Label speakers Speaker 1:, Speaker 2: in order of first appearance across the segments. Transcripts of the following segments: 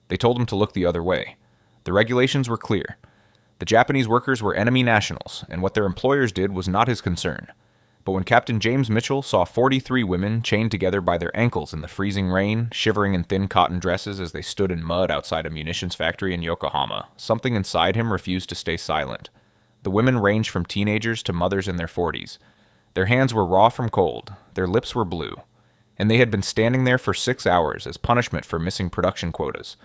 Speaker 1: They told him to look the other way. The regulations were clear. The Japanese workers were enemy nationals, and what their employers did was not his concern. But when Captain James Mitchell saw 43 women chained together by their ankles in the freezing rain, shivering in thin cotton dresses as they stood in mud outside a munitions factory in Yokohama, something inside him refused to stay silent. The women ranged from teenagers to mothers in their 40s. Their hands were raw from cold, their lips were blue, and they had been standing there for 6 hours as punishment for missing production quotas.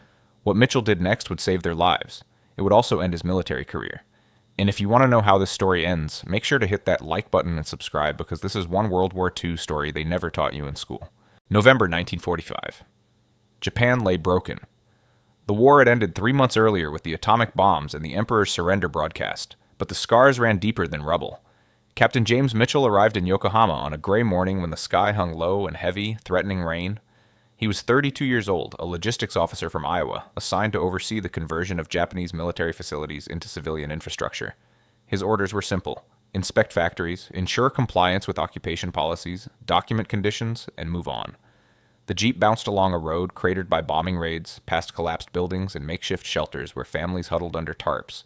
Speaker 1: What Mitchell did next would save their lives. It would also end his military career. And if you want to know how this story ends, make sure to hit that like button and subscribe because this is one World War II story they never taught you in school. November 1945. Japan lay broken. The war had ended 3 months earlier with the atomic bombs and the Emperor's surrender broadcast, but the scars ran deeper than rubble. Captain James Mitchell arrived in Yokohama on a gray morning when the sky hung low and heavy, threatening rain. He was 32 years old, a logistics officer from Iowa, assigned to oversee the conversion of Japanese military facilities into civilian infrastructure. His orders were simple: inspect factories, ensure compliance with occupation policies, document conditions, and move on. The jeep bounced along a road cratered by bombing raids, past collapsed buildings and makeshift shelters where families huddled under tarps.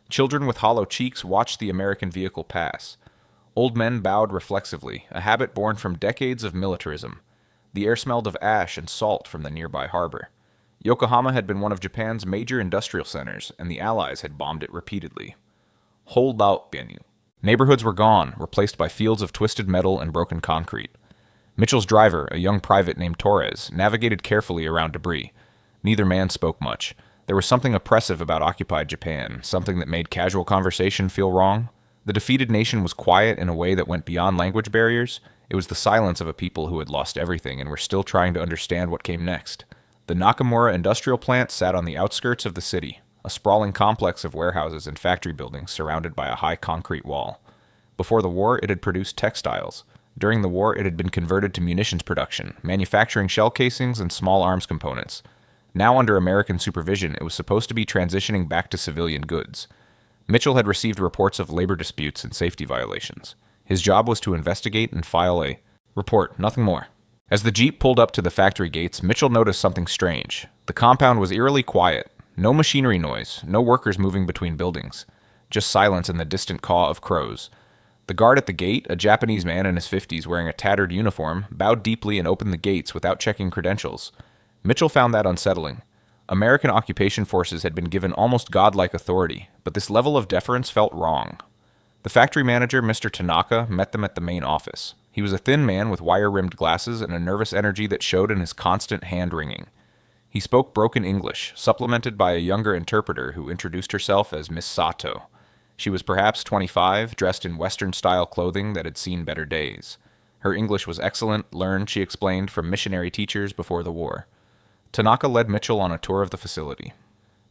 Speaker 1: Children with hollow cheeks watched the American vehicle pass. Old men bowed reflexively, a habit born from decades of militarism. The air smelled of ash and salt from the nearby harbor. Yokohama had been one of Japan's major industrial centers, and the Allies had bombed it repeatedly. Hold out, Bennu. Neighborhoods were gone, replaced by fields of twisted metal and broken concrete. Mitchell's driver, a young private named Torres, navigated carefully around debris. Neither man spoke much. There was something oppressive about occupied Japan, something that made casual conversation feel wrong. The defeated nation was quiet in a way that went beyond language barriers. It was the silence of a people who had lost everything and were still trying to understand what came next. The Nakamura industrial plant sat on the outskirts of the city, a sprawling complex of warehouses and factory buildings surrounded by a high concrete wall. Before the war, it had produced textiles. During the war, it had been converted to munitions production, manufacturing shell casings and small arms components. Now under American supervision, it was supposed to be transitioning back to civilian goods. Mitchell had received reports of labor disputes and safety violations. His job was to investigate and file a report, nothing more. As the jeep pulled up to the factory gates, Mitchell noticed something strange. The compound was eerily quiet. No machinery noise, no workers moving between buildings. Just silence and the distant caw of crows. The guard at the gate, a Japanese man in his 50s wearing a tattered uniform, bowed deeply and opened the gates without checking credentials. Mitchell found that unsettling. American occupation forces had been given almost godlike authority, but this level of deference felt wrong. The factory manager, Mr. Tanaka, met them at the main office. He was a thin man with wire-rimmed glasses and a nervous energy that showed in his constant hand-wringing. He spoke broken English, supplemented by a younger interpreter who introduced herself as Miss Sato. She was perhaps 25, dressed in Western-style clothing that had seen better days. Her English was excellent, learned, she explained, from missionary teachers before the war. Tanaka led Mitchell on a tour of the facility.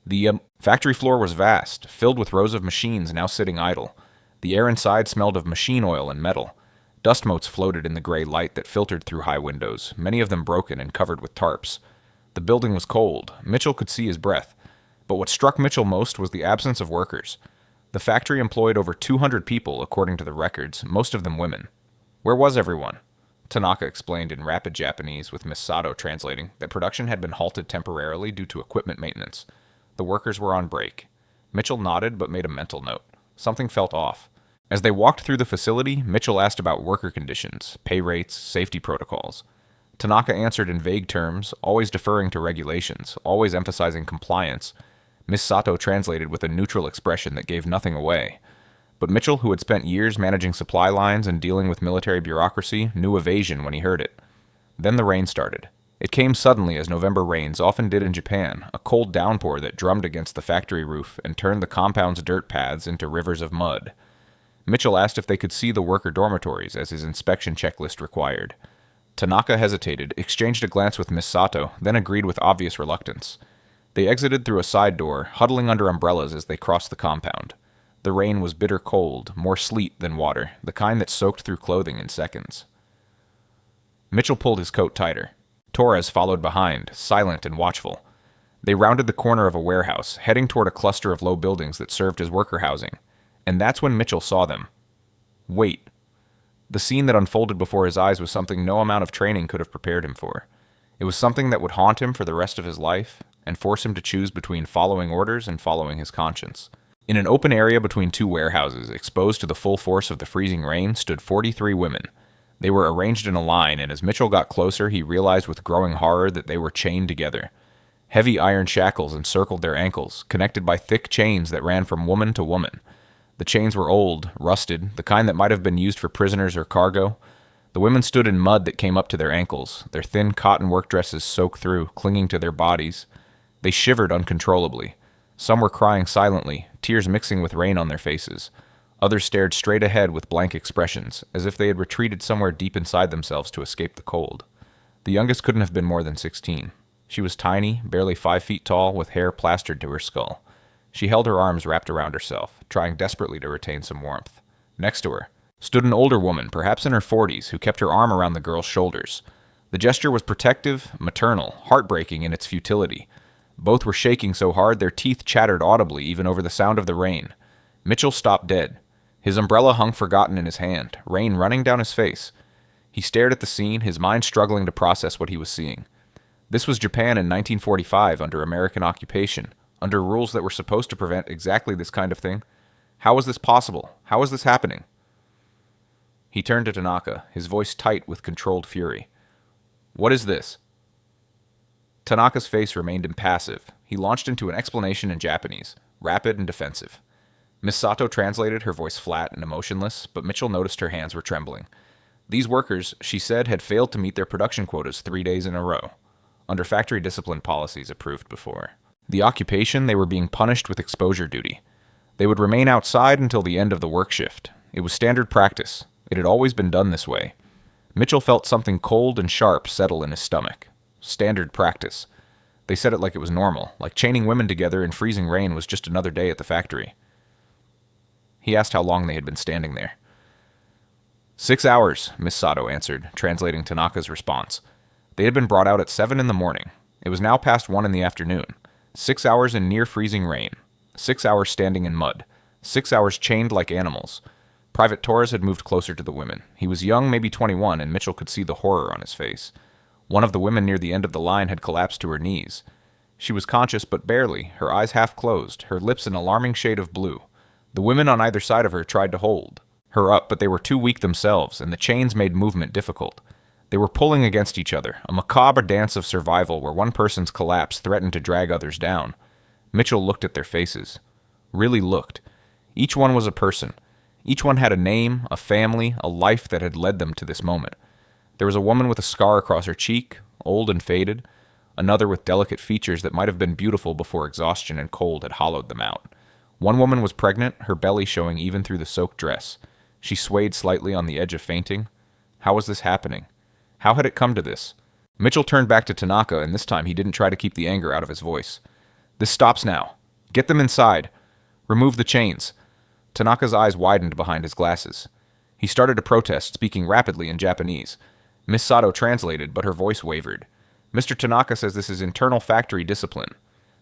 Speaker 1: The factory floor was vast, filled with rows of machines now sitting idle. The air inside smelled of machine oil and metal. Dust motes floated in the gray light that filtered through high windows, many of them broken and covered with tarps. The building was cold. Mitchell could see his breath. But what struck Mitchell most was the absence of workers. The factory employed over 200 people, according to the records, most of them women. Where was everyone? Tanaka explained in rapid Japanese, with Miss Sato translating, that production had been halted temporarily due to equipment maintenance. The workers were on break. Mitchell nodded but made a mental note. Something felt off. As they walked through the facility, Mitchell asked about worker conditions, pay rates, safety protocols. Tanaka answered in vague terms, always deferring to regulations, always emphasizing compliance. Miss Sato translated with a neutral expression that gave nothing away. But Mitchell, who had spent years managing supply lines and dealing with military bureaucracy, knew evasion when he heard it. Then the rain started. It came suddenly, as November rains often did in Japan, a cold downpour that drummed against the factory roof and turned the compound's dirt paths into rivers of mud. Mitchell asked if they could see the worker dormitories, as his inspection checklist required. Tanaka hesitated, exchanged a glance with Miss Sato, then agreed with obvious reluctance. They exited through a side door, huddling under umbrellas as they crossed the compound. The rain was bitter cold, more sleet than water, the kind that soaked through clothing in seconds. Mitchell pulled his coat tighter. Torres followed behind, silent and watchful. They rounded the corner of a warehouse, heading toward a cluster of low buildings that served as worker housing. And that's when Mitchell saw them. Wait. The scene that unfolded before his eyes was something no amount of training could have prepared him for. It was something that would haunt him for the rest of his life, and force him to choose between following orders and following his conscience. In an open area between two warehouses, exposed to the full force of the freezing rain, stood 43 women. They were arranged in a line, and as Mitchell got closer, he realized with growing horror that they were chained together. Heavy iron shackles encircled their ankles, connected by thick chains that ran from woman to woman. The chains were old, rusted, the kind that might have been used for prisoners or cargo. The women stood in mud that came up to their ankles, their thin cotton work dresses soaked through, clinging to their bodies. They shivered uncontrollably. Some were crying silently, tears mixing with rain on their faces. Others stared straight ahead with blank expressions, as if they had retreated somewhere deep inside themselves to escape the cold. The youngest couldn't have been more than 16. She was tiny, barely 5 feet tall, with hair plastered to her skull. She held her arms wrapped around herself, trying desperately to retain some warmth. Next to her stood an older woman, perhaps in her 40s, who kept her arm around the girl's shoulders. The gesture was protective, maternal, heartbreaking in its futility. Both were shaking so hard their teeth chattered audibly even over the sound of the rain. Mitchell stopped dead. His umbrella hung forgotten in his hand, rain running down his face. He stared at the scene, his mind struggling to process what he was seeing. This was Japan in 1945 under American occupation, under rules that were supposed to prevent exactly this kind of thing. How was this possible? How was this happening? He turned to Tanaka, his voice tight with controlled fury. "What is this?" Tanaka's face remained impassive. He launched into an explanation in Japanese, rapid and defensive. Miss Sato translated, her voice flat and emotionless, but Mitchell noticed her hands were trembling. These workers, she said, had failed to meet their production quotas 3 days in a row, under factory discipline policies approved before. The occupation, they were being punished with exposure duty. They would remain outside until the end of the work shift. It was standard practice. It had always been done this way. Mitchell felt something cold and sharp settle in his stomach. Standard practice. They said it like it was normal, like chaining women together in freezing rain was just another day at the factory. He asked how long they had been standing there. 6 hours, Miss Sato answered, translating Tanaka's response. They had been brought out at 7 in the morning. It was now past 1 in the afternoon. 6 hours in near-freezing rain. 6 hours standing in mud. 6 hours chained like animals. Private Torres had moved closer to the women. He was young, maybe 21, and Mitchell could see the horror on his face. One of the women near the end of the line had collapsed to her knees. She was conscious, but barely, her eyes half closed, her lips an alarming shade of blue. The women on either side of her tried to hold her up, but they were too weak themselves, and the chains made movement difficult. They were pulling against each other, a macabre dance of survival where one person's collapse threatened to drag others down. Mitchell looked at their faces. Really looked. Each one was a person. Each one had a name, a family, a life that had led them to this moment. There was a woman with a scar across her cheek, old and faded, another with delicate features that might have been beautiful before exhaustion and cold had hollowed them out. One woman was pregnant, her belly showing even through the soaked dress. She swayed slightly on the edge of fainting. How was this happening? How had it come to this? Mitchell turned back to Tanaka, and this time he didn't try to keep the anger out of his voice. This stops now. Get them inside. Remove the chains. Tanaka's eyes widened behind his glasses. He started to protest, speaking rapidly in Japanese. Miss Sato translated, but her voice wavered. Mr. Tanaka says this is internal factory discipline.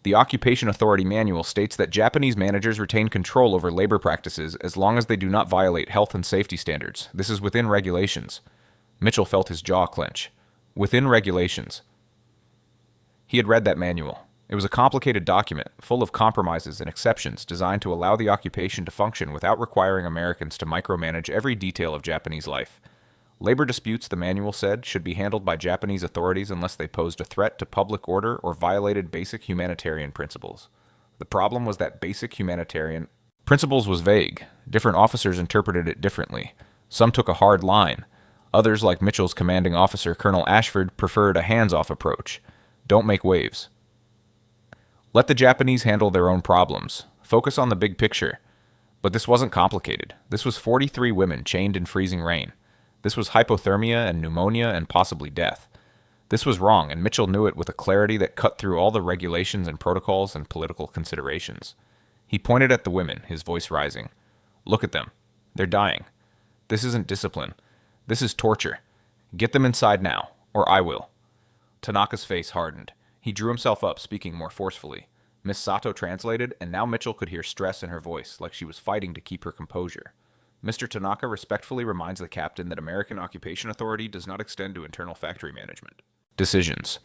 Speaker 1: The Occupation Authority Manual states that Japanese managers retain control over labor practices as long as they do not violate health and safety standards. This is within regulations. Mitchell felt his jaw clench. Within regulations. He had read that manual. It was a complicated document, full of compromises and exceptions designed to allow the occupation to function without requiring Americans to micromanage every detail of Japanese life. Labor disputes, the manual said, should be handled by Japanese authorities unless they posed a threat to public order or violated basic humanitarian principles. The problem was that basic humanitarian principles was vague. Different officers interpreted it differently. Some took a hard line. Others, like Mitchell's commanding officer, Colonel Ashford, preferred a hands-off approach. Don't make waves. Let the Japanese handle their own problems. Focus on the big picture. But this wasn't complicated. This was 43 women chained in freezing rain. This was hypothermia and pneumonia and possibly death. This was wrong, and Mitchell knew it with a clarity that cut through all the regulations and protocols and political considerations. He pointed at the women, his voice rising. Look at them. They're dying. This isn't discipline. This is torture. Get them inside now, or I will. Tanaka's face hardened. He drew himself up, speaking more forcefully. Miss Sato translated, and now Mitchell could hear stress in her voice, like she was fighting to keep her composure. Mr. Tanaka respectfully reminds the captain that American Occupation Authority does not extend to internal factory management decisions.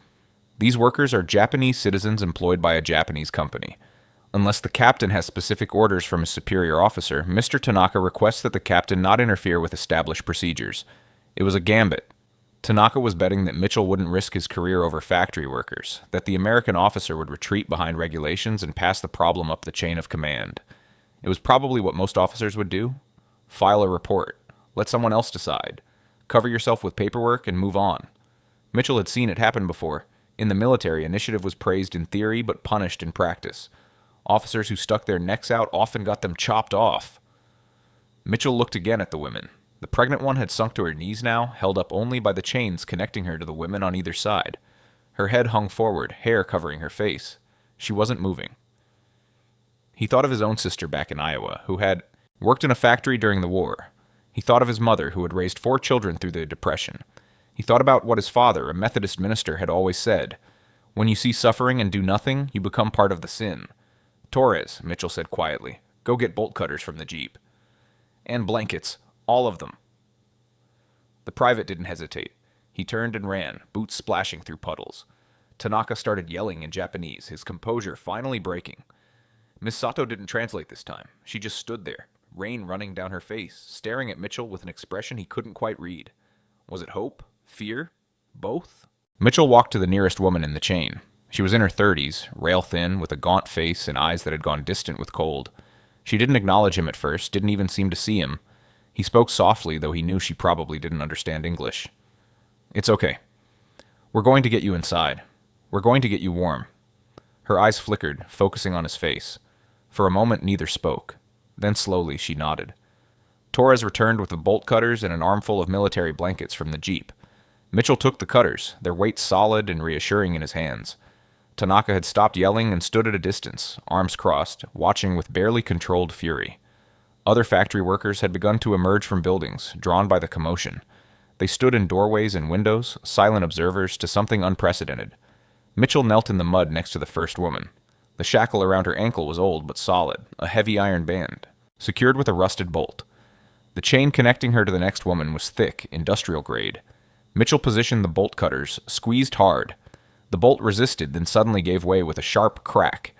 Speaker 1: These workers are Japanese citizens employed by a Japanese company. Unless the captain has specific orders from his superior officer, Mr. Tanaka requests that the captain not interfere with established procedures. It was a gambit. Tanaka was betting that Mitchell wouldn't risk his career over factory workers, that the American officer would retreat behind regulations and pass the problem up the chain of command. It was probably what most officers would do. File a report. Let someone else decide. Cover yourself with paperwork and move on. Mitchell had seen it happen before. In the military, initiative was praised in theory but punished in practice. Officers who stuck their necks out often got them chopped off. Mitchell looked again at the women. The pregnant one had sunk to her knees now, held up only by the chains connecting her to the women on either side. Her head hung forward, hair covering her face. She wasn't moving. He thought of his own sister back in Iowa, who had worked in a factory during the war. He thought of his mother, who had raised 4 children through the Depression. He thought about what his father, a Methodist minister, had always said. When you see suffering and do nothing, you become part of the sin. Torres, Mitchell said quietly, go get bolt cutters from the Jeep. And blankets. All of them. The private didn't hesitate. He turned and ran, boots splashing through puddles. Tanaka started yelling in Japanese, his composure finally breaking. Miss Sato didn't translate this time. She just stood there, rain running down her face, staring at Mitchell with an expression he couldn't quite read. Was it hope? Fear? Both? Mitchell walked to the nearest woman in the chain. She was in her 30s, rail-thin, with a gaunt face and eyes that had gone distant with cold. She didn't acknowledge him at first, didn't even seem to see him. He spoke softly, though he knew she probably didn't understand English. It's okay. We're going to get you inside. We're going to get you warm. Her eyes flickered, focusing on his face. For a moment, neither spoke. Then slowly, she nodded. Torres returned with the bolt cutters and an armful of military blankets from the Jeep. Mitchell took the cutters, their weight solid and reassuring in his hands. Tanaka had stopped yelling and stood at a distance, arms crossed, watching with barely controlled fury. Other factory workers had begun to emerge from buildings, drawn by the commotion. They stood in doorways and windows, silent observers to something unprecedented. Mitchell knelt in the mud next to the first woman. The shackle around her ankle was old but solid, a heavy iron band, secured with a rusted bolt. The chain connecting her to the next woman was thick, industrial grade. Mitchell positioned the bolt cutters, squeezed hard. The bolt resisted, then suddenly gave way with a sharp crack.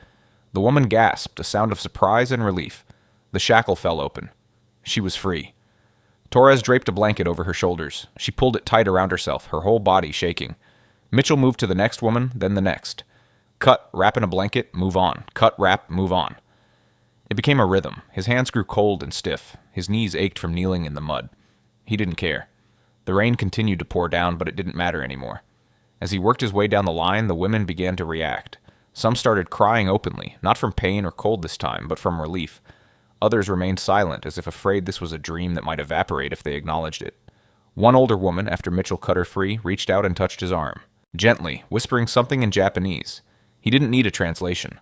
Speaker 1: The woman gasped, a sound of surprise and relief. The shackle fell open. She was free. Torres draped a blanket over her shoulders. She pulled it tight around herself, her whole body shaking. Mitchell moved to the next woman, then the next. Cut, wrap in a blanket, move on. Cut, wrap, move on. It became a rhythm. His hands grew cold and stiff. His knees ached from kneeling in the mud. He didn't care. The rain continued to pour down, but it didn't matter anymore. As he worked his way down the line, the women began to react. Some started crying openly, not from pain or cold this time, but from relief. Others remained silent, as if afraid this was a dream that might evaporate if they acknowledged it. One older woman, after Mitchell cut her free, reached out and touched his arm, gently, whispering something in Japanese. He didn't need a translation.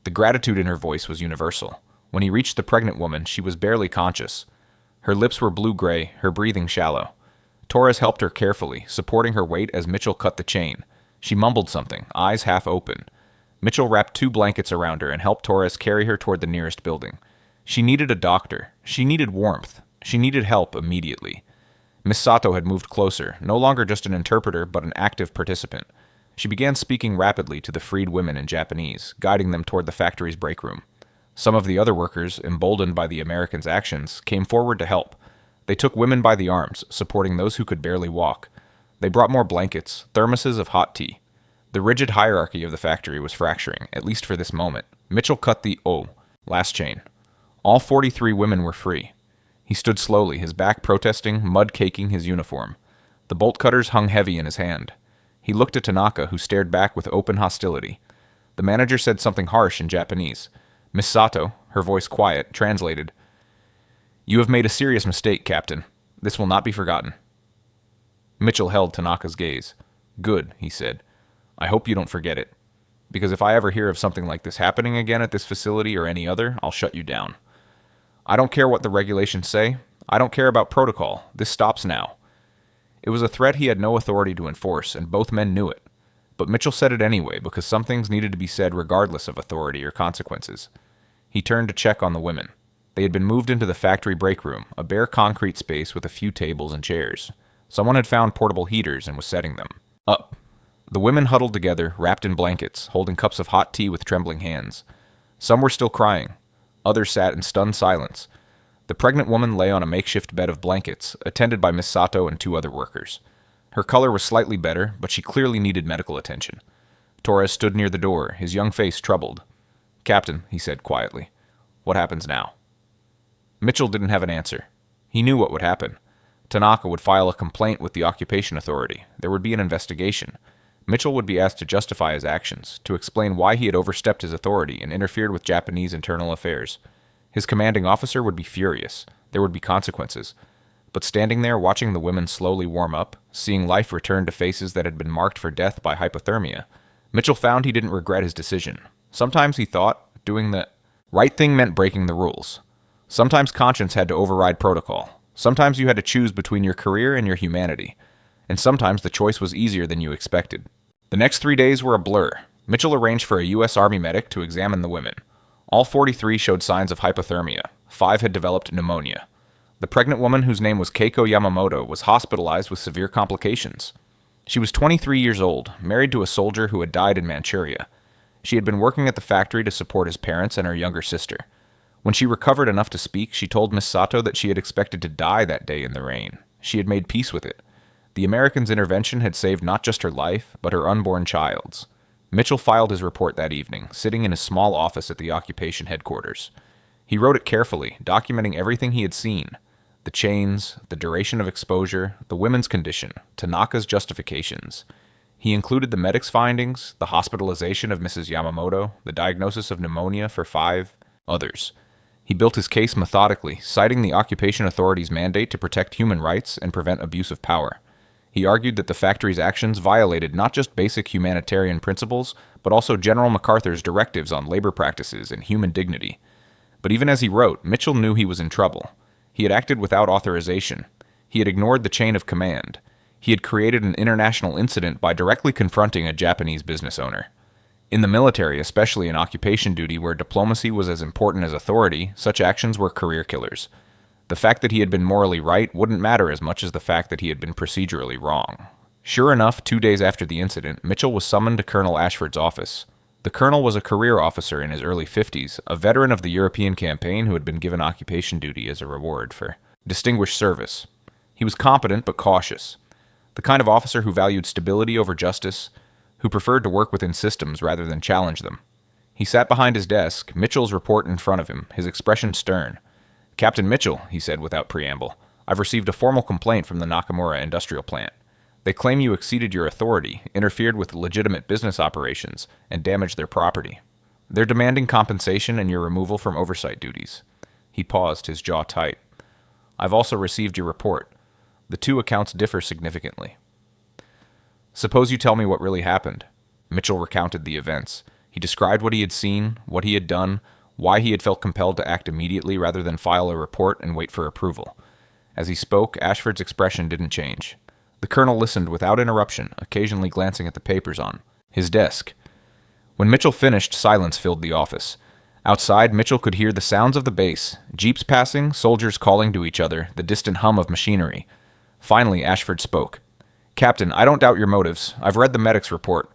Speaker 1: The gratitude in her voice was universal. When he reached the pregnant woman, she was barely conscious. Her lips were blue-gray, her breathing shallow. Torres helped her carefully, supporting her weight as Mitchell cut the chain. She mumbled something, eyes half open. Mitchell wrapped 2 blankets around her and helped Torres carry her toward the nearest building. She needed a doctor. She needed warmth. She needed help immediately. Miss Sato had moved closer, no longer just an interpreter, but an active participant. She began speaking rapidly to the freed women in Japanese, guiding them toward the factory's break room. Some of the other workers, emboldened by the Americans' actions, came forward to help. They took women by the arms, supporting those who could barely walk. They brought more blankets, thermoses of hot tea. The rigid hierarchy of the factory was fracturing, at least for this moment. Mitchell cut the last chain. All 43 women were free. He stood slowly, his back protesting, mud caking his uniform. The bolt cutters hung heavy in his hand. He looked at Tanaka, who stared back with open hostility. The manager said something harsh in Japanese. Miss Sato, her voice quiet, translated, "You have made a serious mistake, Captain. This will not be forgotten." Mitchell held Tanaka's gaze. "Good," he said. "I hope you don't forget it. Because if I ever hear of something like this happening again at this facility or any other, I'll shut you down. I don't care what the regulations say. I don't care about protocol. This stops now." It was a threat he had no authority to enforce, and both men knew it. But Mitchell said it anyway, because some things needed to be said regardless of authority or consequences. He turned to check on the women. They had been moved into the factory break room, a bare concrete space with a few tables and chairs. Someone had found portable heaters and was setting them up. The women huddled together, wrapped in blankets, holding cups of hot tea with trembling hands. Some were still crying. Others sat in stunned silence. The pregnant woman lay on a makeshift bed of blankets, attended by Miss Sato and 2 other workers. Her color was slightly better, but she clearly needed medical attention. Torres stood near the door, his young face troubled. "Captain," he said quietly, "what happens now?" Mitchell didn't have an answer. He knew what would happen. Tanaka would file a complaint with the occupation authority. There would be an investigation. Mitchell would be asked to justify his actions, to explain why he had overstepped his authority and interfered with Japanese internal affairs. His commanding officer would be furious. There would be consequences. But standing there watching the women slowly warm up, seeing life return to faces that had been marked for death by hypothermia, Mitchell found he didn't regret his decision. Sometimes he thought doing the right thing meant breaking the rules. Sometimes conscience had to override protocol. Sometimes you had to choose between your career and your humanity. And sometimes the choice was easier than you expected. The next 3 days were a blur. Mitchell arranged for a U.S. Army medic to examine the women. All 43 showed signs of hypothermia. 5 had developed pneumonia. The pregnant woman, whose name was Keiko Yamamoto, was hospitalized with severe complications. She was 23 years old, married to a soldier who had died in Manchuria. She had been working at the factory to support his parents and her younger sister. When she recovered enough to speak, she told Miss Sato that she had expected to die that day in the rain. She had made peace with it. The Americans' intervention had saved not just her life, but her unborn child's. Mitchell filed his report that evening, sitting in his small office at the occupation headquarters. He wrote it carefully, documenting everything he had seen. The chains, the duration of exposure, the women's condition, Tanaka's justifications. He included the medic's findings, the hospitalization of Mrs. Yamamoto, the diagnosis of pneumonia for 5 others. He built his case methodically, citing the occupation authority's mandate to protect human rights and prevent abuse of power. He argued that the factory's actions violated not just basic humanitarian principles, but also General MacArthur's directives on labor practices and human dignity. But even as he wrote, Mitchell knew he was in trouble. He had acted without authorization. He had ignored the chain of command. He had created an international incident by directly confronting a Japanese business owner. In the military, especially in occupation duty where diplomacy was as important as authority, such actions were career killers. The fact that he had been morally right wouldn't matter as much as the fact that he had been procedurally wrong. Sure enough, 2 days after the incident, Mitchell was summoned to Colonel Ashford's office. The colonel was a career officer in his early 50s, a veteran of the European campaign who had been given occupation duty as a reward for distinguished service. He was competent but cautious, the kind of officer who valued stability over justice, who preferred to work within systems rather than challenge them. He sat behind his desk, Mitchell's report in front of him, his expression stern. "Captain Mitchell," he said without preamble, "I've received a formal complaint from the Nakamura industrial plant. They claim you exceeded your authority, interfered with legitimate business operations, and damaged their property. They're demanding compensation and your removal from oversight duties." He paused, his jaw tight. "I've also received your report. The 2 accounts differ significantly." "Suppose you tell me what really happened." Mitchell recounted the events. He described what he had seen, what he had done, why he had felt compelled to act immediately rather than file a report and wait for approval. As he spoke, Ashford's expression didn't change. The colonel listened without interruption, occasionally glancing at the papers on his desk. When Mitchell finished, silence filled the office. Outside, Mitchell could hear the sounds of the base, jeeps passing, soldiers calling to each other, the distant hum of machinery. Finally, Ashford spoke. "Captain, I don't doubt your motives. I've read the medic's report.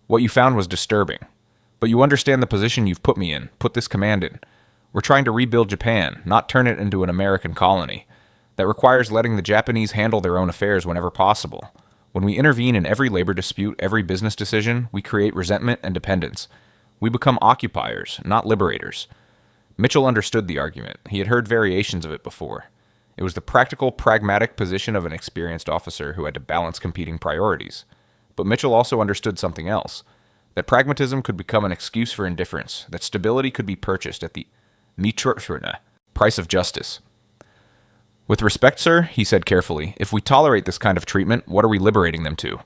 Speaker 1: What you found was disturbing. But you understand the position you've put me in, put this command in. We're trying to rebuild Japan, not turn it into an American colony. That requires letting the Japanese handle their own affairs whenever possible. When we intervene in every labor dispute, every business decision, we create resentment and dependence. We become occupiers, not liberators." Mitchell understood the argument. He had heard variations of it before. It was the practical, pragmatic position of an experienced officer who had to balance competing priorities. But Mitchell also understood something else. That pragmatism could become an excuse for indifference, that stability could be purchased at the price of justice. "With respect, sir," he said carefully, "if we tolerate this kind of treatment, what are we liberating them to?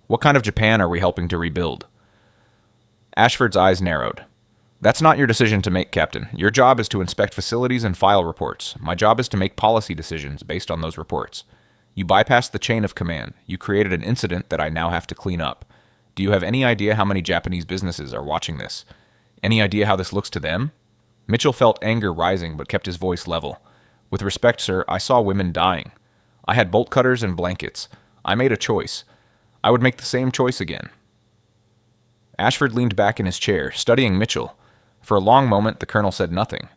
Speaker 1: What kind of Japan are we helping to rebuild?" Ashford's eyes narrowed. "That's not your decision to make, Captain. Your job is to inspect facilities and file reports. My job is to make policy decisions based on those reports. You bypassed the chain of command. You created an incident that I now have to clean up. Do you have any idea how many Japanese businesses are watching this? Any idea how this looks to them?" Mitchell felt anger rising but kept his voice level. "With respect, sir, I saw women dying. I had bolt cutters and blankets. I made a choice. I would make the same choice again. Ashford leaned back in his chair, studying Mitchell. For a long moment, the colonel said nothing.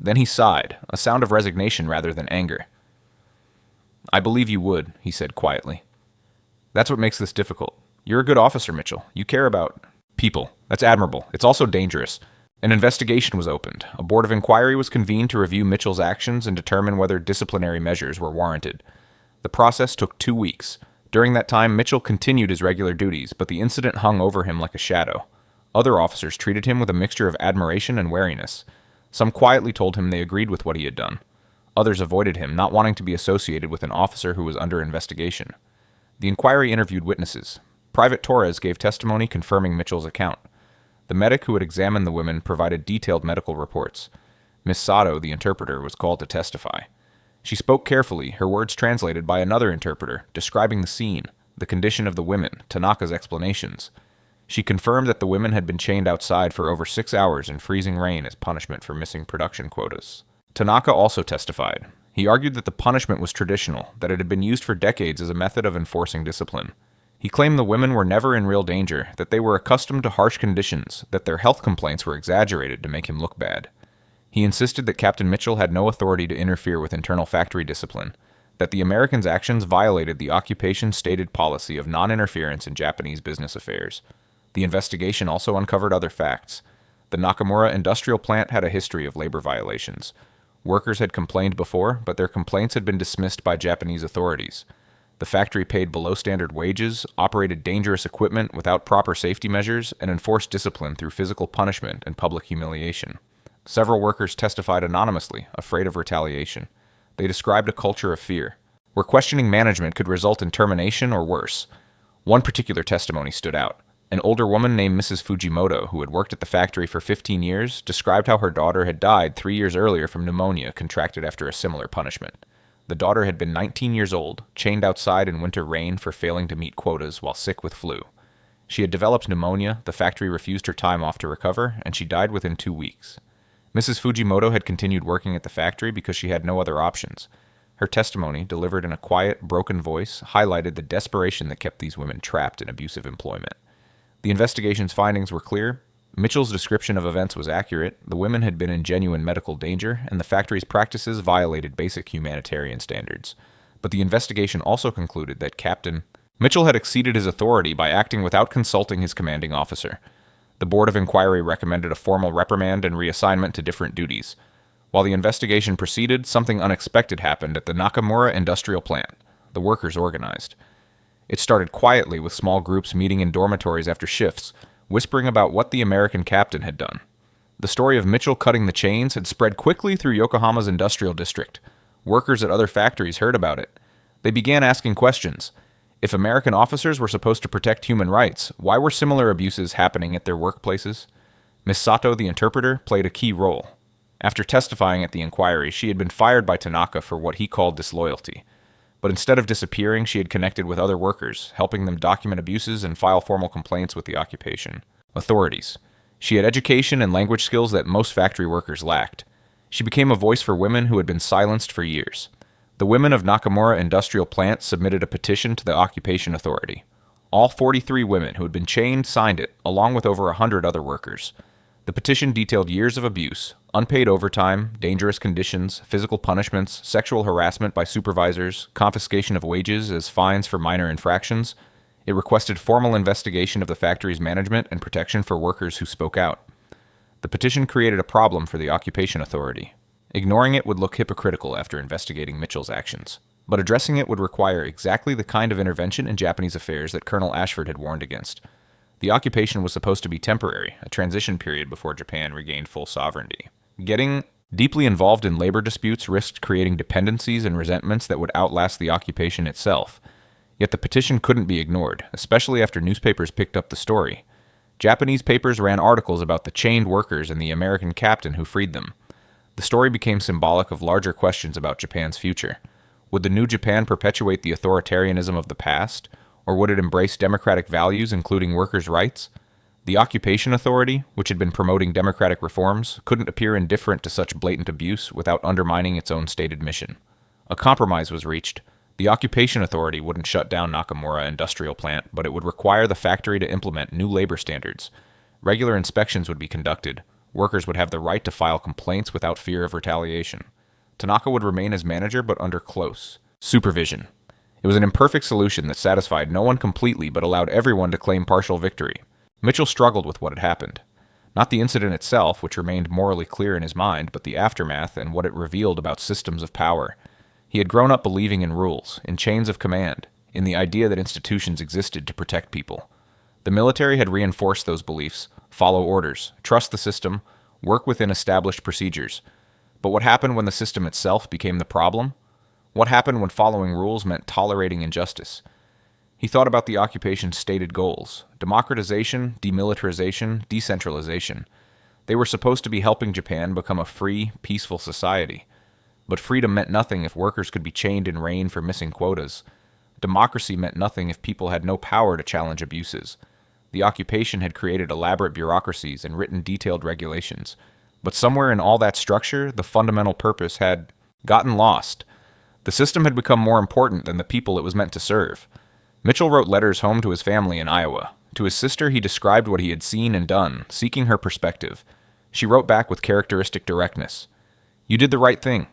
Speaker 1: Then he sighed, a sound of resignation rather than anger. "I believe you would," he said quietly. "That's what makes this difficult. You're a good officer, Mitchell. You care about people. That's admirable. It's also dangerous. An investigation was opened. A board of inquiry was convened to review Mitchell's actions and determine whether disciplinary measures were warranted. The process took 2 weeks. During that time, Mitchell continued his regular duties, but the incident hung over him like a shadow. Other officers treated him with a mixture of admiration and wariness. Some quietly told him they agreed with what he had done. Others avoided him, not wanting to be associated with an officer who was under investigation. The inquiry interviewed witnesses. Private Torres gave testimony confirming Mitchell's account. The medic who had examined the women provided detailed medical reports. Miss Sato, the interpreter, was called to testify. She spoke carefully, her words translated by another interpreter, describing the scene, the condition of the women, Tanaka's explanations. She confirmed that the women had been chained outside for over 6 hours in freezing rain as punishment for missing production quotas. Tanaka also testified. He argued that the punishment was traditional, that it had been used for decades as a method of enforcing discipline. He claimed the women were never in real danger, that they were accustomed to harsh conditions, that their health complaints were exaggerated to make him look bad. He insisted that Captain Mitchell had no authority to interfere with internal factory discipline, that the Americans' actions violated the occupation's stated policy of non-interference in Japanese business affairs. The investigation also uncovered other facts. The Nakamura industrial plant had a history of labor violations. Workers had complained before, but their complaints had been dismissed by Japanese authorities. The factory paid below-standard wages, operated dangerous equipment without proper safety measures, and enforced discipline through physical punishment and public humiliation. Several workers testified anonymously, afraid of retaliation. They described a culture of fear, where questioning management could result in termination or worse. One particular testimony stood out. An older woman named Mrs. Fujimoto, who had worked at the factory for 15 years, described how her daughter had died 3 years earlier from pneumonia contracted after a similar punishment. The daughter had been 19 years old, chained outside in winter rain for failing to meet quotas while sick with flu. She had developed pneumonia, the factory refused her time off to recover, and she died within 2 weeks. Mrs. Fujimoto had continued working at the factory because she had no other options. Her testimony, delivered in a quiet, broken voice, highlighted the desperation that kept these women trapped in abusive employment. The investigation's findings were clear. Mitchell's description of events was accurate, the women had been in genuine medical danger, and the factory's practices violated basic humanitarian standards. But the investigation also concluded that Captain Mitchell had exceeded his authority by acting without consulting his commanding officer. The Board of Inquiry recommended a formal reprimand and reassignment to different duties. While the investigation proceeded, something unexpected happened at the Nakamura industrial plant. The workers organized. It started quietly with small groups meeting in dormitories after shifts, whispering about what the American captain had done. The story of Mitchell cutting the chains had spread quickly through Yokohama's industrial district. Workers at other factories heard about it. They began asking questions. If American officers were supposed to protect human rights, why were similar abuses happening at their workplaces? Miss Sato, the interpreter, played a key role. After testifying at the inquiry, she had been fired by Tanaka for what he called disloyalty. But instead of disappearing, she had connected with other workers, helping them document abuses and file formal complaints with the occupation authorities. She had education and language skills that most factory workers lacked. She became a voice for women who had been silenced for years. The women of Nakamura Industrial Plant submitted a petition to the occupation authority. All 43 women who had been chained signed it, along with over 100 other workers. The petition detailed years of abuse, unpaid overtime, dangerous conditions, physical punishments, sexual harassment by supervisors, confiscation of wages as fines for minor infractions. It requested formal investigation of the factory's management and protection for workers who spoke out. The petition created a problem for the occupation authority. Ignoring it would look hypocritical after investigating Mitchell's actions, but addressing it would require exactly the kind of intervention in Japanese affairs that Colonel Ashford had warned against. The occupation was supposed to be temporary, a transition period before Japan regained full sovereignty. Getting deeply involved in labor disputes risked creating dependencies and resentments that would outlast the occupation itself. Yet the petition couldn't be ignored, especially after newspapers picked up the story. Japanese papers ran articles about the chained workers and the American captain who freed them. The story became symbolic of larger questions about Japan's future. Would the new Japan perpetuate the authoritarianism of the past, or would it embrace democratic values, including workers' rights? The occupation authority, which had been promoting democratic reforms, couldn't appear indifferent to such blatant abuse without undermining its own stated mission. A compromise was reached. The occupation authority wouldn't shut down Nakamura industrial plant, but it would require the factory to implement new labor standards. Regular inspections would be conducted. Workers would have the right to file complaints without fear of retaliation. Tanaka would remain as manager, but under close supervision. It was an imperfect solution that satisfied no one completely but allowed everyone to claim partial victory. Mitchell struggled with what had happened. Not the incident itself, which remained morally clear in his mind, but the aftermath and what it revealed about systems of power. He had grown up believing in rules, in chains of command, in the idea that institutions existed to protect people. The military had reinforced those beliefs: follow orders, trust the system, work within established procedures. But what happened when the system itself became the problem? What happened when following rules meant tolerating injustice? He thought about the occupation's stated goals: democratization, demilitarization, decentralization. They were supposed to be helping Japan become a free, peaceful society. But freedom meant nothing if workers could be chained in rain for missing quotas. Democracy meant nothing if people had no power to challenge abuses. The occupation had created elaborate bureaucracies and written detailed regulations. But somewhere in all that structure, the fundamental purpose had gotten lost. The system had become more important than the people it was meant to serve. Mitchell wrote letters home to his family in Iowa. To his sister, he described what he had seen and done, seeking her perspective. She wrote back with characteristic directness. "You did the right thing.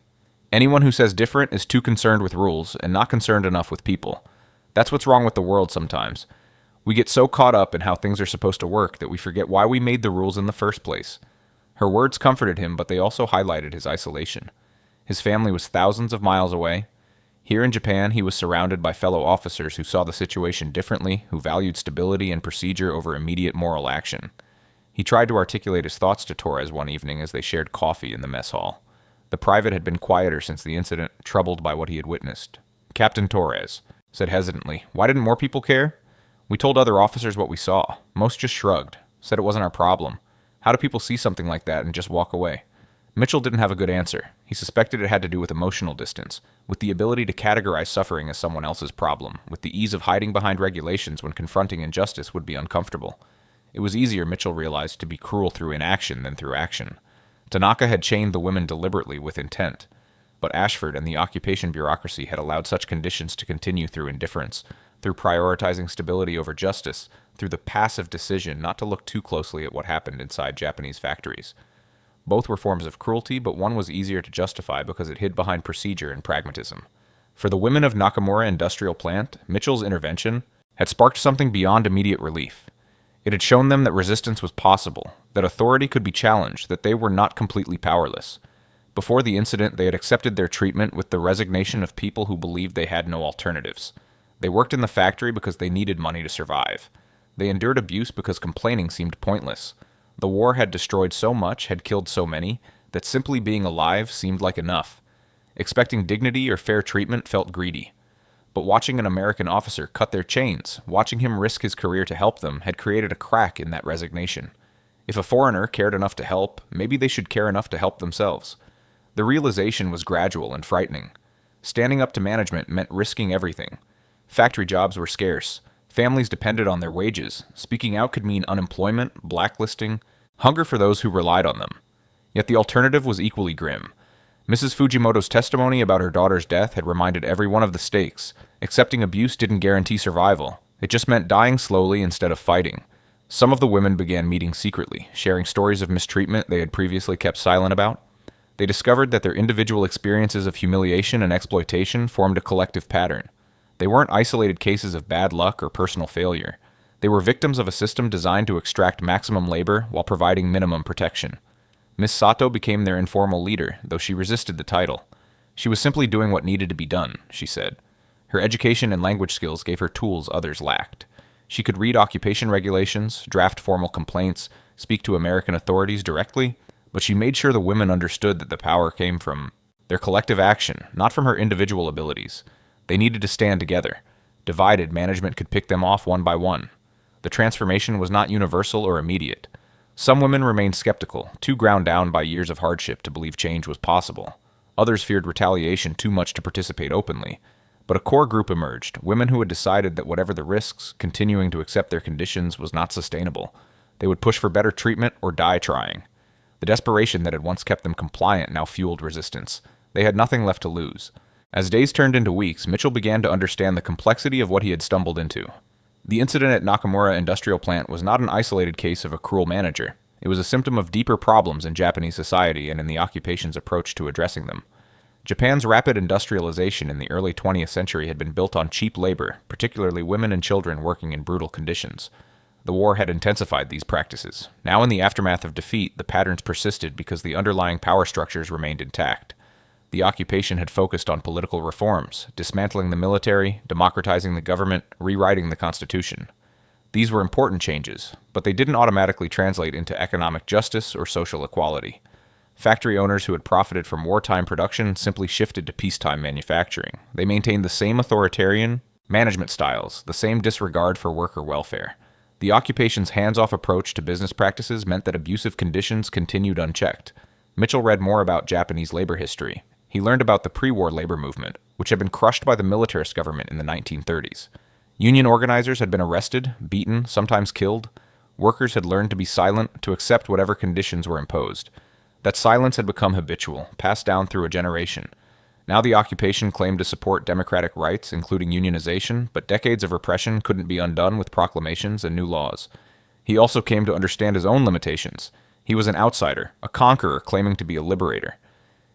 Speaker 1: Anyone who says different is too concerned with rules and not concerned enough with people. That's what's wrong with the world sometimes. We get so caught up in how things are supposed to work that we forget why we made the rules in the first place." Her words comforted him, but they also highlighted his isolation. His family was thousands of miles away. Here in Japan, he was surrounded by fellow officers who saw the situation differently, who valued stability and procedure over immediate moral action. He tried to articulate his thoughts to Torres one evening as they shared coffee in the mess hall. The private had been quieter since the incident, troubled by what he had witnessed. "Captain Torres," said hesitantly, "why didn't more people care? We told other officers what we saw. Most just shrugged, said it wasn't our problem. How do people see something like that and just walk away?" Mitchell didn't have a good answer. He suspected it had to do with emotional distance, with the ability to categorize suffering as someone else's problem, with the ease of hiding behind regulations when confronting injustice would be uncomfortable. It was easier, Mitchell realized, to be cruel through inaction than through action. Tanaka had chained the women deliberately with intent, but Ashford and the occupation bureaucracy had allowed such conditions to continue through indifference, through prioritizing stability over justice, through the passive decision not to look too closely at what happened inside Japanese factories. Both were forms of cruelty, but one was easier to justify because it hid behind procedure and pragmatism. For the women of Nakamura Industrial Plant, Mitchell's intervention had sparked something beyond immediate relief. It had shown them that resistance was possible, that authority could be challenged, that they were not completely powerless. Before the incident, they had accepted their treatment with the resignation of people who believed they had no alternatives. They worked in the factory because they needed money to survive. They endured abuse because complaining seemed pointless. The war had destroyed so much, had killed so many, that simply being alive seemed like enough. Expecting dignity or fair treatment felt greedy. But watching an American officer cut their chains, watching him risk his career to help them, had created a crack in that resignation. If a foreigner cared enough to help, maybe they should care enough to help themselves. The realization was gradual and frightening. Standing up to management meant risking everything. Factory jobs were scarce. Families depended on their wages. Speaking out could mean unemployment, blacklisting, hunger for those who relied on them. Yet the alternative was equally grim. Mrs. Fujimoto's testimony about her daughter's death had reminded everyone of the stakes. Accepting abuse didn't guarantee survival. It just meant dying slowly instead of fighting. Some of the women began meeting secretly, sharing stories of mistreatment they had previously kept silent about. They discovered that their individual experiences of humiliation and exploitation formed a collective pattern. They weren't isolated cases of bad luck or personal failure. They were victims of a system designed to extract maximum labor while providing minimum protection. Miss Sato became their informal leader, though she resisted the title. She was simply doing what needed to be done, she said. Her education and language skills gave her tools others lacked. She could read occupation regulations, draft formal complaints, speak to American authorities directly, but she made sure the women understood that the power came from their collective action, not from her individual abilities. They needed to stand together. Divided, management could pick them off one by one. The transformation was not universal or immediate. Some women remained skeptical, too ground down by years of hardship to believe change was possible. Others feared retaliation too much to participate openly. But a core group emerged, women who had decided that whatever the risks, continuing to accept their conditions was not sustainable. They would push for better treatment or die trying. The desperation that had once kept them compliant now fueled resistance. They had nothing left to lose. As days turned into weeks, Mitchell began to understand the complexity of what he had stumbled into. The incident at Nakamura Industrial Plant was not an isolated case of a cruel manager. It was a symptom of deeper problems in Japanese society and in the occupation's approach to addressing them. Japan's rapid industrialization in the early 20th century had been built on cheap labor, particularly women and children working in brutal conditions. The war had intensified these practices. Now, in the aftermath of defeat, the patterns persisted because the underlying power structures remained intact. The occupation had focused on political reforms, dismantling the military, democratizing the government, rewriting the constitution. These were important changes, but they didn't automatically translate into economic justice or social equality. Factory owners who had profited from wartime production simply shifted to peacetime manufacturing. They maintained the same authoritarian management styles, the same disregard for worker welfare. The occupation's hands-off approach to business practices meant that abusive conditions continued unchecked. Mitchell read more about Japanese labor history. He learned about the pre-war labor movement, which had been crushed by the militarist government in the 1930s. Union organizers had been arrested, beaten, sometimes killed. Workers had learned to be silent, to accept whatever conditions were imposed. That silence had become habitual, passed down through a generation. Now the occupation claimed to support democratic rights, including unionization, but decades of repression couldn't be undone with proclamations and new laws. He also came to understand his own limitations. He was an outsider, a conqueror claiming to be a liberator.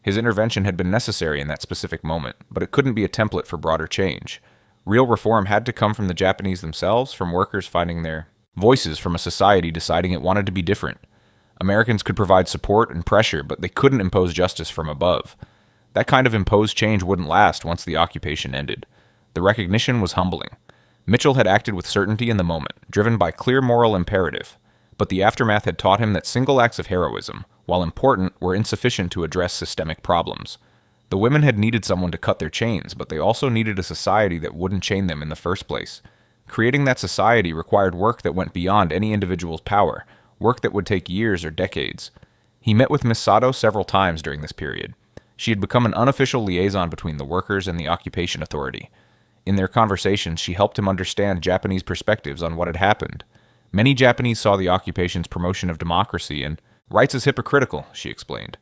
Speaker 1: His intervention had been necessary in that specific moment, but it couldn't be a template for broader change. Real reform had to come from the Japanese themselves, from workers finding their voices, from a society deciding it wanted to be different. Americans could provide support and pressure, but they couldn't impose justice from above. That kind of imposed change wouldn't last once the occupation ended. The recognition was humbling. Mitchell had acted with certainty in the moment, driven by clear moral imperative, but the aftermath had taught him that single acts of heroism, while important, were insufficient to address systemic problems. The women had needed someone to cut their chains, but they also needed a society that wouldn't chain them in the first place. Creating that society required work that went beyond any individual's power, work that would take years or decades. He met with Miss Sato several times during this period. She had become an unofficial liaison between the workers and the occupation authority. In their conversations, she helped him understand Japanese perspectives on what had happened. Many Japanese saw the occupation's promotion of democracy and rights as hypocritical, she explained.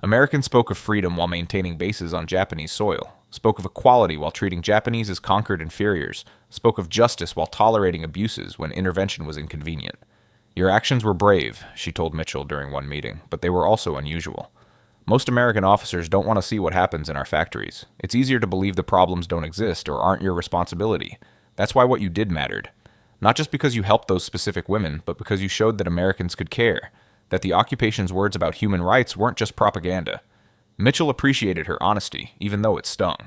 Speaker 1: Americans spoke of freedom while maintaining bases on Japanese soil, spoke of equality while treating Japanese as conquered inferiors, spoke of justice while tolerating abuses when intervention was inconvenient. Your actions were brave, she told Mitchell during one meeting, but they were also unusual. Most American officers don't want to see what happens in our factories. It's easier to believe the problems don't exist or aren't your responsibility. That's why what you did mattered. Not just because you helped those specific women, but because you showed that Americans could care, that the occupation's words about human rights weren't just propaganda. Mitchell appreciated her honesty, even though it stung.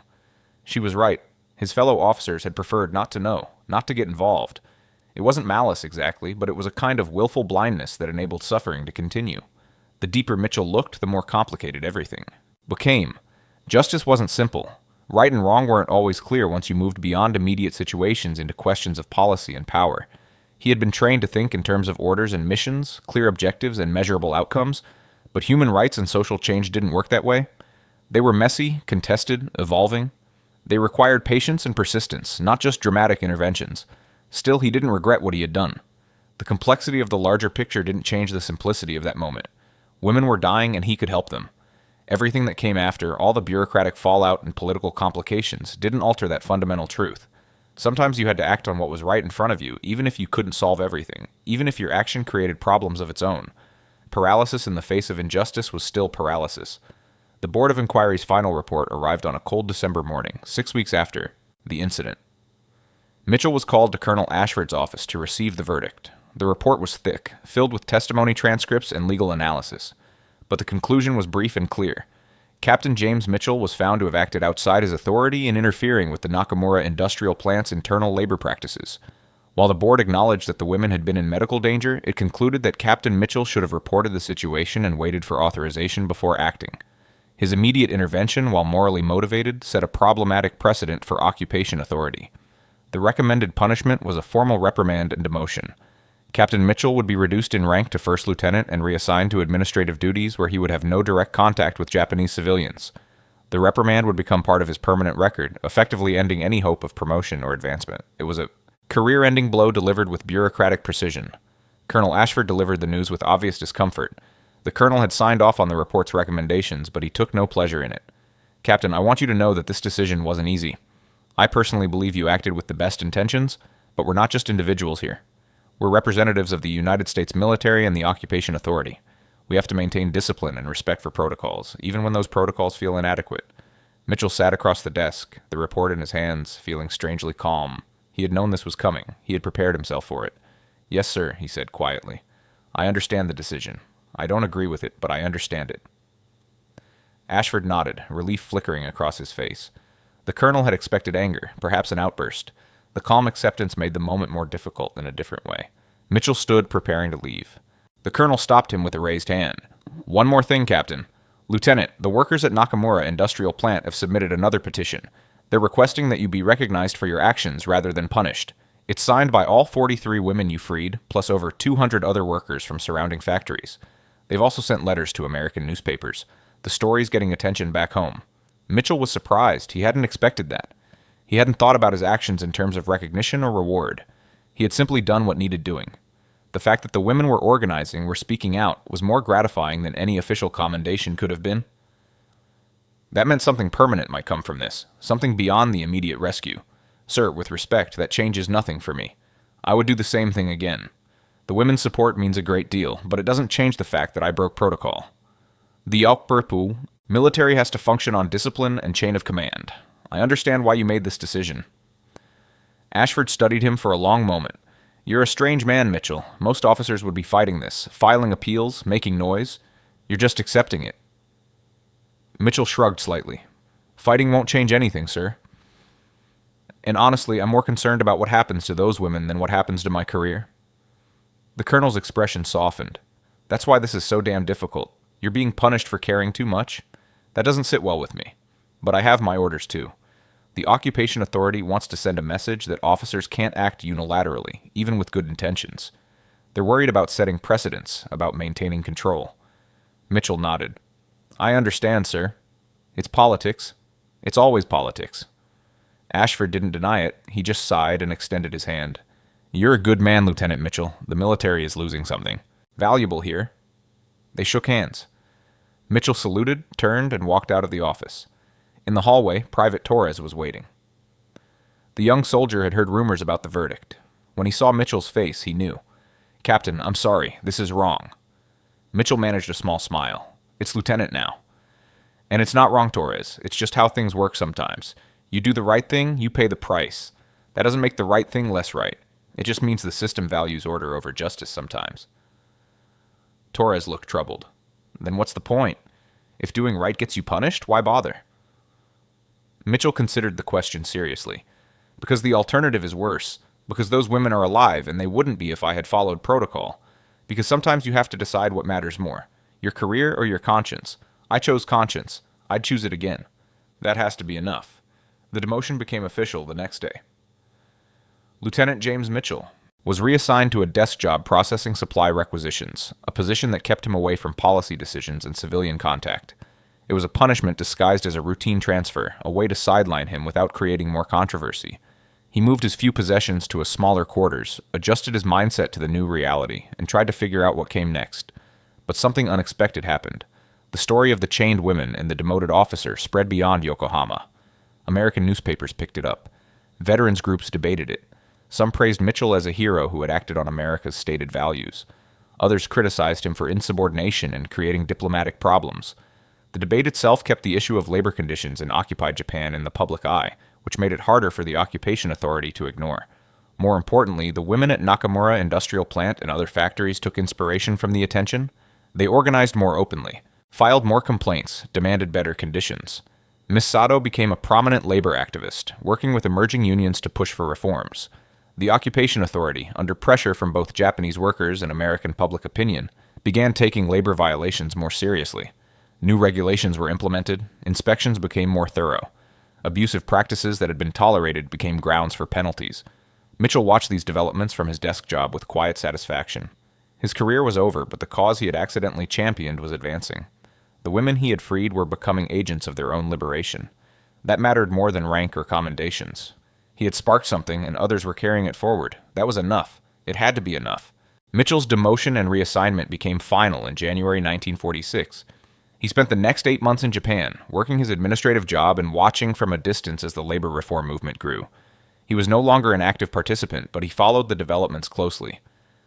Speaker 1: She was right. His fellow officers had preferred not to know, not to get involved. It wasn't malice exactly, but it was a kind of willful blindness that enabled suffering to continue. The deeper Mitchell looked, the more complicated everything became. Justice wasn't simple. Right and wrong weren't always clear once you moved beyond immediate situations into questions of policy and power. He had been trained to think in terms of orders and missions, clear objectives and measurable outcomes, but human rights and social change didn't work that way. They were messy, contested, evolving. They required patience and persistence, not just dramatic interventions. Still, he didn't regret what he had done. The complexity of the larger picture didn't change the simplicity of that moment. Women were dying and he could help them. Everything that came after, all the bureaucratic fallout and political complications, didn't alter that fundamental truth. Sometimes you had to act on what was right in front of you, even if you couldn't solve everything, even if your action created problems of its own. Paralysis in the face of injustice was still paralysis. The Board of Inquiry's final report arrived on a cold December morning, 6 weeks after the incident. Mitchell was called to Colonel Ashford's office to receive the verdict. The report was thick, filled with testimony transcripts and legal analysis. But the conclusion was brief and clear. Captain James Mitchell was found to have acted outside his authority in interfering with the Nakamura Industrial Plant's internal labor practices. While the board acknowledged that the women had been in medical danger, it concluded that Captain Mitchell should have reported the situation and waited for authorization before acting. His immediate intervention, while morally motivated, set a problematic precedent for occupation authority. The recommended punishment was a formal reprimand and demotion. Captain Mitchell would be reduced in rank to first lieutenant and reassigned to administrative duties where he would have no direct contact with Japanese civilians. The reprimand would become part of his permanent record, effectively ending any hope of promotion or advancement. It was a career-ending blow delivered with bureaucratic precision. Colonel Ashford delivered the news with obvious discomfort. The colonel had signed off on the report's recommendations, but he took no pleasure in it. Captain, I want you to know that this decision wasn't easy. I personally believe you acted with the best intentions, but we're not just individuals here. We're representatives of the United States military and the occupation authority. We have to maintain discipline and respect for protocols, even when those protocols feel inadequate. Mitchell sat across the desk, the report in his hands, feeling strangely calm. He had known this was coming. He had prepared himself for it. Yes, sir, he said quietly. I understand the decision. I don't agree with it, but I understand it. Ashford nodded, relief flickering across his face. The colonel had expected anger, perhaps an outburst. The calm acceptance made the moment more difficult in a different way. Mitchell stood, preparing to leave. The colonel stopped him with a raised hand. One more thing, Captain. Lieutenant, the workers at Nakamura Industrial Plant have submitted another petition. They're requesting that you be recognized for your actions rather than punished. It's signed by all 43 women you freed, plus over 200 other workers from surrounding factories. They've also sent letters to American newspapers. The story's getting attention back home. Mitchell was surprised. He hadn't expected that. He hadn't thought about his actions in terms of recognition or reward. He had simply done what needed doing. The fact that the women were organizing, were speaking out, was more gratifying than any official commendation could have been. That meant something permanent might come from this, something beyond the immediate rescue. Sir, with respect, that changes nothing for me. I would do the same thing again. The women's support means a great deal, but it doesn't change the fact that I broke protocol. The Yokburpu military has to function on discipline and chain of command. I understand why you made this decision. Ashford studied him for a long moment. You're a strange man, Mitchell. Most officers would be fighting this, filing appeals, making noise. You're just accepting it. Mitchell shrugged slightly. Fighting won't change anything, sir. And honestly, I'm more concerned about what happens to those women than what happens to my career. The colonel's expression softened. That's why this is so damn difficult. You're being punished for caring too much. That doesn't sit well with me. But I have my orders too. The occupation authority wants to send a message that officers can't act unilaterally, even with good intentions. They're worried about setting precedents, about maintaining control. Mitchell nodded. I understand, sir. It's politics. It's always politics. Ashford didn't deny it. He just sighed and extended his hand. You're a good man, Lieutenant Mitchell. The military is losing something valuable here. They shook hands. Mitchell saluted, turned, and walked out of the office. In the hallway, Private Torres was waiting. The young soldier had heard rumors about the verdict. When he saw Mitchell's face, he knew. Captain, I'm sorry. This is wrong. Mitchell managed a small smile. It's Lieutenant now. And it's not wrong, Torres. It's just how things work sometimes. You do the right thing, you pay the price. That doesn't make the right thing less right. It just means the system values order over justice sometimes. Torres looked troubled. Then what's the point? If doing right gets you punished, why bother? Mitchell considered the question seriously. Because the alternative is worse. Because those women are alive, and they wouldn't be if I had followed protocol. Because sometimes you have to decide what matters more. Your career or your conscience. I chose conscience. I'd choose it again. That has to be enough. The demotion became official the next day. Lieutenant James Mitchell was reassigned to a desk job processing supply requisitions, a position that kept him away from policy decisions and civilian contact. It was a punishment disguised as a routine transfer, a way to sideline him without creating more controversy. He moved his few possessions to a smaller quarters, adjusted his mindset to the new reality, and tried to figure out what came next. But something unexpected happened. The story of the chained women and the demoted officer spread beyond Yokohama. American newspapers picked it up. Veterans groups debated it. Some praised Mitchell as a hero who had acted on America's stated values. Others criticized him for insubordination and creating diplomatic problems. The debate itself kept the issue of labor conditions in occupied Japan in the public eye, which made it harder for the occupation authority to ignore. More importantly, the women at Nakamura Industrial Plant and other factories took inspiration from the attention. They organized more openly, filed more complaints, demanded better conditions. Miss Sato became a prominent labor activist, working with emerging unions to push for reforms. The occupation authority, under pressure from both Japanese workers and American public opinion, began taking labor violations more seriously. New regulations were implemented, inspections became more thorough. Abusive practices that had been tolerated became grounds for penalties. Mitchell watched these developments from his desk job with quiet satisfaction. His career was over, but the cause he had accidentally championed was advancing. The women he had freed were becoming agents of their own liberation. That mattered more than rank or commendations. He had sparked something, and others were carrying it forward. That was enough. It had to be enough. Mitchell's demotion and reassignment became final in January 1946. He spent the next 8 months in Japan, working his administrative job and watching from a distance as the labor reform movement grew. He was no longer an active participant, but he followed the developments closely.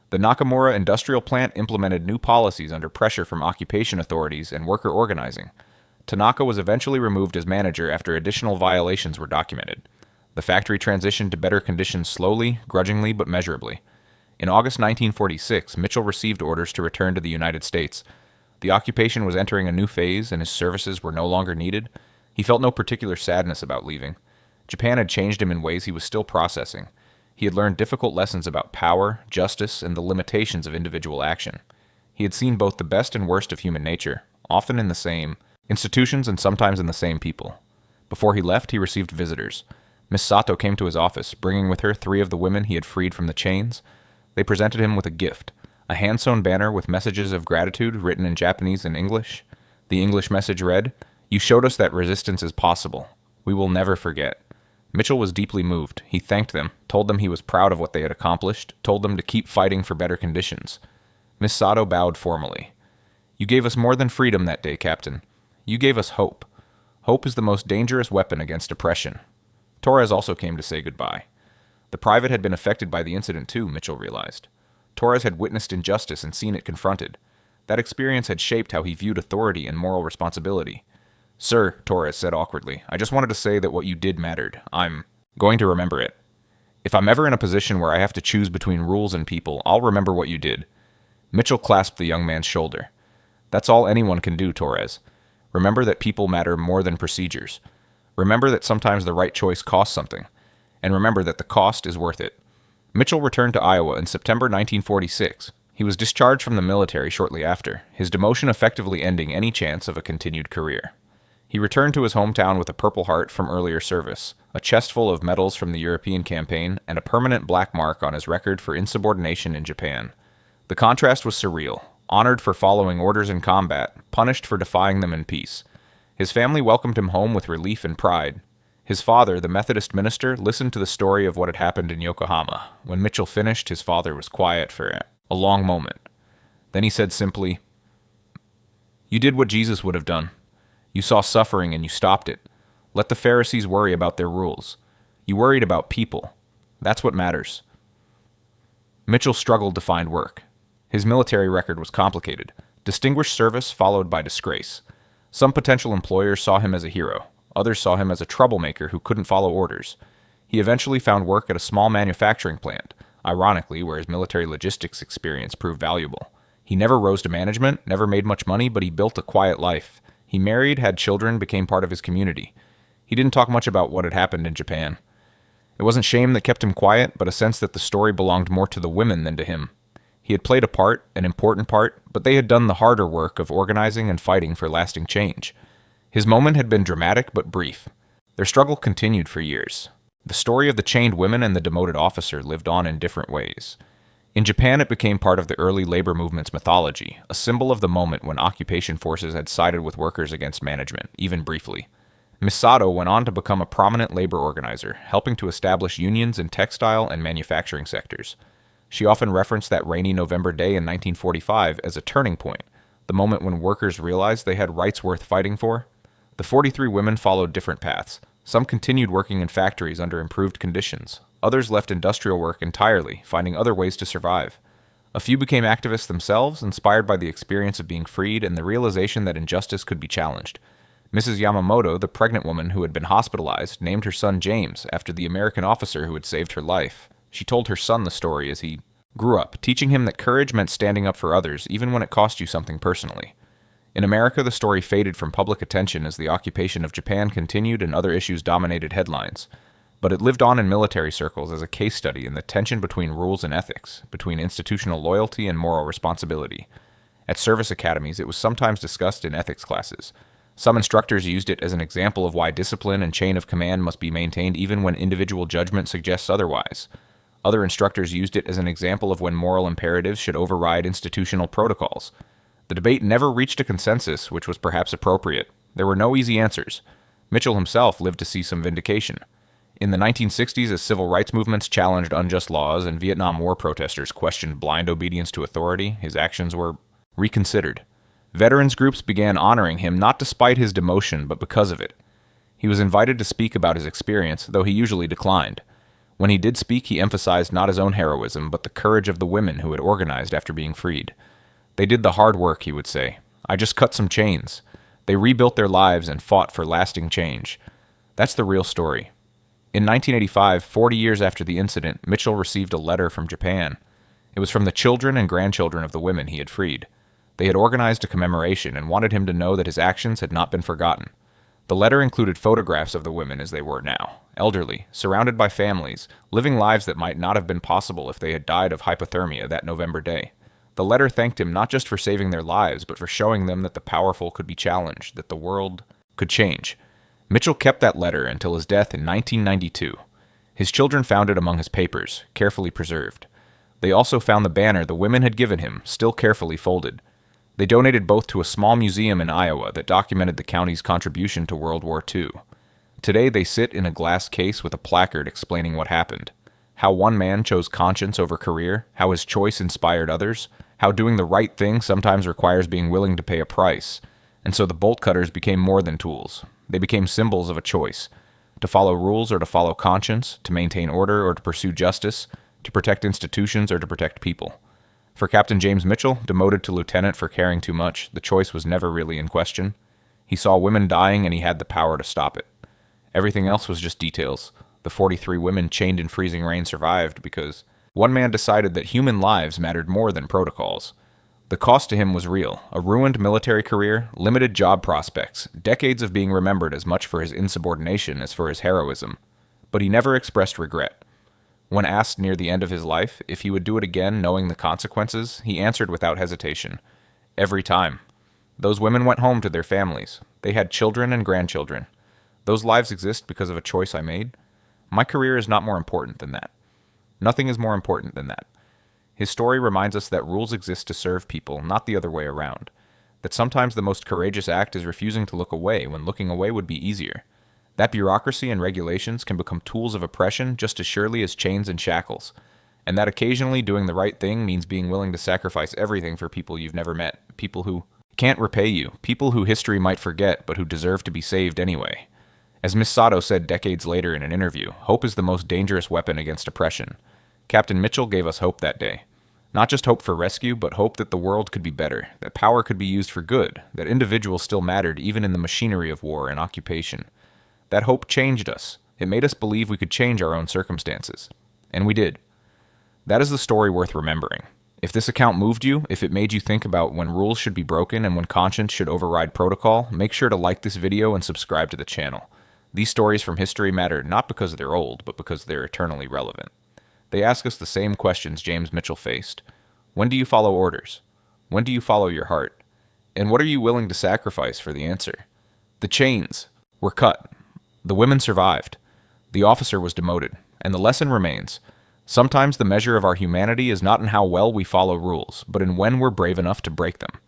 Speaker 1: The Nakamura industrial plant implemented new policies under pressure from occupation authorities and worker organizing. Tanaka was eventually removed as manager after additional violations were documented. The factory transitioned to better conditions slowly, grudgingly, but measurably. In August 1946, Mitchell received orders to return to the United States. The occupation was entering a new phase, and his services were no longer needed. He felt no particular sadness about leaving. Japan had changed him in ways he was still processing. He had learned difficult lessons about power, justice, and the limitations of individual action. He had seen both the best and worst of human nature, often in the same institutions and sometimes in the same people. Before he left, he received visitors. Miss Sato came to his office, bringing with her 3 of the women he had freed from the chains. They presented him with a gift, a hand-sewn banner with messages of gratitude written in Japanese and English. The English message read, "You showed us that resistance is possible. We will never forget." Mitchell was deeply moved. He thanked them, told them he was proud of what they had accomplished, told them to keep fighting for better conditions. Miss Sato bowed formally. "You gave us more than freedom that day, Captain. You gave us hope. Hope is the most dangerous weapon against oppression." Torres also came to say goodbye. The private had been affected by the incident too, Mitchell realized. Torres had witnessed injustice and seen it confronted. That experience had shaped how he viewed authority and moral responsibility. "Sir," Torres said awkwardly, "I just wanted to say that what you did mattered. I'm going to remember it. If I'm ever in a position where I have to choose between rules and people, I'll remember what you did." Mitchell clasped the young man's shoulder. "That's all anyone can do, Torres. Remember that people matter more than procedures. Remember that sometimes the right choice costs something. And remember that the cost is worth it." Mitchell returned to Iowa in September 1946. He was discharged from the military shortly after, his demotion effectively ending any chance of a continued career. He returned to his hometown with a Purple Heart from earlier service, a chest full of medals from the European campaign, and a permanent black mark on his record for insubordination in Japan. The contrast was surreal. Honored for following orders in combat, punished for defying them in peace. His family welcomed him home with relief and pride. His father, the Methodist minister, listened to the story of what had happened in Yokohama. When Mitchell finished, his father was quiet for a long moment. Then he said simply, "You did what Jesus would have done. You saw suffering and you stopped it. Let the Pharisees worry about their rules. You worried about people. That's what matters." Mitchell struggled to find work. His military record was complicated. Distinguished service followed by disgrace. Some potential employers saw him as a hero. Others saw him as a troublemaker who couldn't follow orders. He eventually found work at a small manufacturing plant, ironically where his military logistics experience proved valuable. He never rose to management, never made much money, but he built a quiet life. He married, had children, became part of his community. He didn't talk much about what had happened in Japan. It wasn't shame that kept him quiet, but a sense that the story belonged more to the women than to him. He had played a part, an important part, but they had done the harder work of organizing and fighting for lasting change. His moment had been dramatic but brief. Their struggle continued for years. The story of the chained women and the demoted officer lived on in different ways. In Japan, it became part of the early labor movement's mythology, a symbol of the moment when occupation forces had sided with workers against management, even briefly. Miss Sato went on to become a prominent labor organizer, helping to establish unions in textile and manufacturing sectors. She often referenced that rainy November day in 1945 as a turning point, the moment when workers realized they had rights worth fighting for. The 43 women followed different paths. Some continued working in factories under improved conditions. Others left industrial work entirely, finding other ways to survive. A few became activists themselves, inspired by the experience of being freed and the realization that injustice could be challenged. Mrs. Yamamoto, the pregnant woman who had been hospitalized, named her son James after the American officer who had saved her life. She told her son the story as he grew up, teaching him that courage meant standing up for others, even when it cost you something personally. In America, the story faded from public attention as the occupation of Japan continued and other issues dominated headlines. But it lived on in military circles as a case study in the tension between rules and ethics, between institutional loyalty and moral responsibility. At service academies, it was sometimes discussed in ethics classes. Some instructors used it as an example of why discipline and chain of command must be maintained even when individual judgment suggests otherwise. Other instructors used it as an example of when moral imperatives should override institutional protocols. The debate never reached a consensus, which was perhaps appropriate. There were no easy answers. Mitchell himself lived to see some vindication. In the 1960s, as civil rights movements challenged unjust laws and Vietnam War protesters questioned blind obedience to authority, his actions were reconsidered. Veterans groups began honoring him not despite his demotion, but because of it. He was invited to speak about his experience, though he usually declined. When he did speak, he emphasized not his own heroism, but the courage of the women who had organized after being freed. They did the hard work, he would say. I just cut some chains. They rebuilt their lives and fought for lasting change. That's the real story. In 1985, 40 years after the incident, Mitchell received a letter from Japan. It was from the children and grandchildren of the women he had freed. They had organized a commemoration and wanted him to know that his actions had not been forgotten. The letter included photographs of the women as they were now, elderly, surrounded by families, living lives that might not have been possible if they had died of hypothermia that November day. The letter thanked him not just for saving their lives, but for showing them that the powerful could be challenged, that the world could change. Mitchell kept that letter until his death in 1992. His children found it among his papers, carefully preserved. They also found the banner the women had given him, still carefully folded. They donated both to a small museum in Iowa that documented the county's contribution to World War II. Today they sit in a glass case with a placard explaining what happened. How one man chose conscience over career, how his choice inspired others, how doing the right thing sometimes requires being willing to pay a price. And so the bolt cutters became more than tools. They became symbols of a choice. To follow rules or to follow conscience, to maintain order or to pursue justice, to protect institutions or to protect people. For Captain James Mitchell, demoted to lieutenant for caring too much, the choice was never really in question. He saw women dying and he had the power to stop it. Everything else was just details. The 43 women chained in freezing rain survived because one man decided that human lives mattered more than protocols. The cost to him was real: a ruined military career, limited job prospects, decades of being remembered as much for his insubordination as for his heroism. But he never expressed regret. When asked near the end of his life if he would do it again knowing the consequences, he answered without hesitation. Every time. Those women went home to their families. They had children and grandchildren. Those lives exist because of a choice I made. My career is not more important than that. Nothing is more important than that. His story reminds us that rules exist to serve people, not the other way around. That sometimes the most courageous act is refusing to look away when looking away would be easier. That bureaucracy and regulations can become tools of oppression just as surely as chains and shackles. And that occasionally doing the right thing means being willing to sacrifice everything for people you've never met, people who can't repay you, people who history might forget but who deserve to be saved anyway. As Miss Sato said decades later in an interview, hope is the most dangerous weapon against oppression. Captain Mitchell gave us hope that day. Not just hope for rescue, but hope that the world could be better, that power could be used for good, that individuals still mattered even in the machinery of war and occupation. That hope changed us. It made us believe we could change our own circumstances. And we did. That is the story worth remembering. If this account moved you, if it made you think about when rules should be broken and when conscience should override protocol, make sure to like this video and subscribe to the channel. These stories from history matter not because they're old, but because they're eternally relevant. They ask us the same questions James Mitchell faced. When do you follow orders? When do you follow your heart? And what are you willing to sacrifice for the answer? The chains were cut. The women survived. The officer was demoted. And the lesson remains. Sometimes the measure of our humanity is not in how well we follow rules, but in when we're brave enough to break them.